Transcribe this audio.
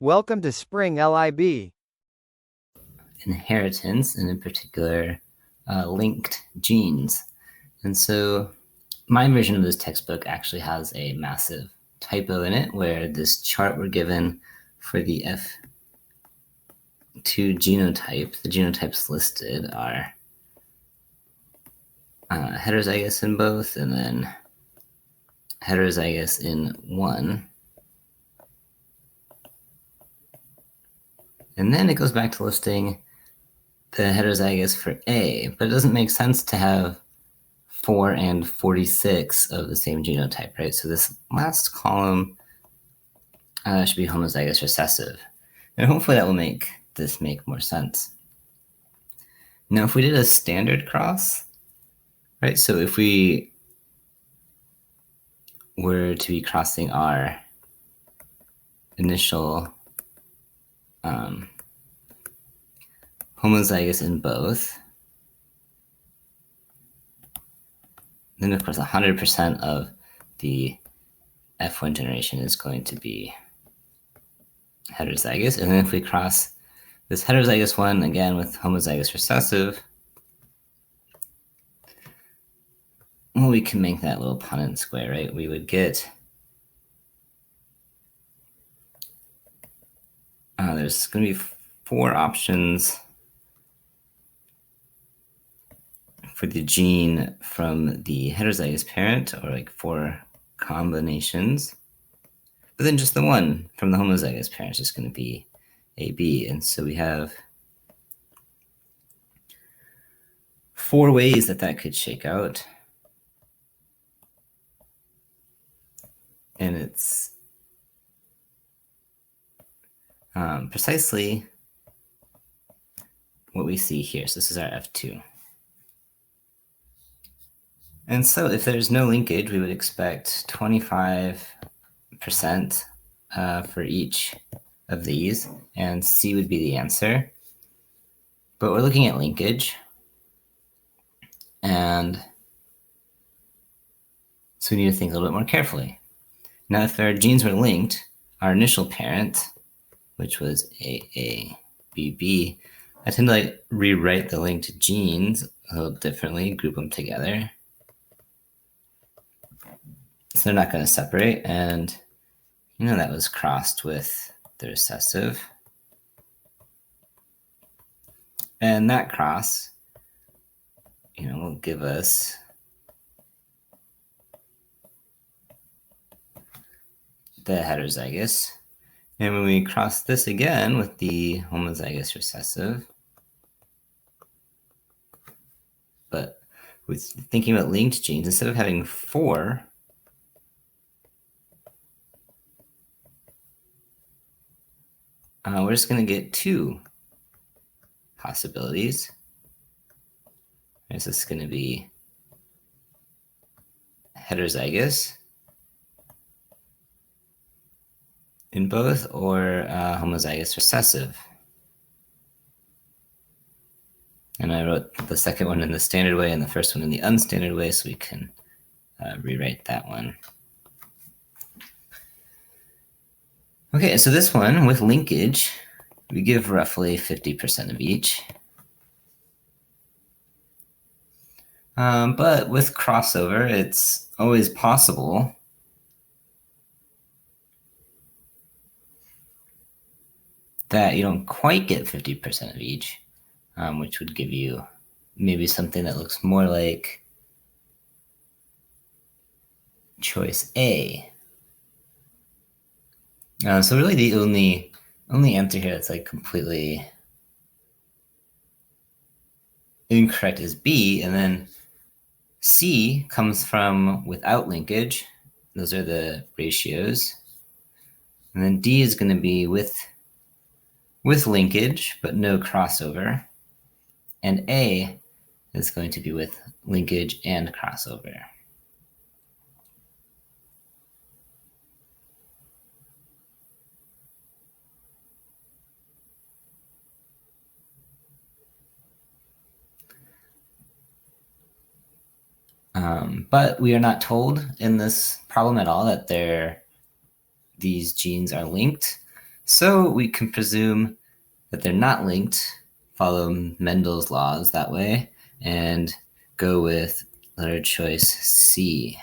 Welcome to springlib. Inheritance, and in particular, linked genes. And so my version of this textbook actually has a massive typo in it where this chart we're given for the F2 genotype, the genotypes listed are heterozygous in both and then heterozygous in one. And then it goes back to listing the heterozygous for A, but it doesn't make sense to have 4 and 46 of the same genotype, right? So this last column should be homozygous recessive. And hopefully that will make this make more sense. Now, if we did a standard cross, right? So if we were to be crossing our initial homozygous in both, then of course 100% of the F1 generation is going to be heterozygous. And then if we cross this heterozygous one again with homozygous recessive, well, we can make that little Punnett square, right? We would get, there's going to be 4 options for the gene from the heterozygous parent, or like 4 combinations. But then just the one from the homozygous parent is just going to be AB. And so we have 4 ways that could shake out. And it's precisely what we see here. So this is our F2. And so if there's no linkage, we would expect 25% for each of these, and C would be the answer. But we're looking at linkage, and so we need to think a little bit more carefully. Now, if our genes were linked, our initial parent, which was AABB, I tend to rewrite the linked genes a little differently, group them together. So they're not going to separate, and that was crossed with the recessive. And that cross, will give us the heterozygous. And when we cross this again with the homozygous recessive, but with thinking about linked genes, instead of having 4, we're just going to get 2 possibilities. This is going to be heterozygous in both, or homozygous recessive. And I wrote the second one in the standard way and the first one in the unstandard way, so we can rewrite that one. Okay, so this one with linkage, we give roughly 50% of each. But with crossover, it's always possible that you don't quite get 50% of each, which would give you maybe something that looks more like choice A. So really the only answer here that's completely incorrect is B, and then C comes from without linkage. Those are the ratios. And then D is going to be with linkage, but no crossover. And A is going to be with linkage and crossover. But we are not told in this problem at all that these genes are linked. So we can presume that they're not linked, follow Mendel's laws that way, and go with letter choice C.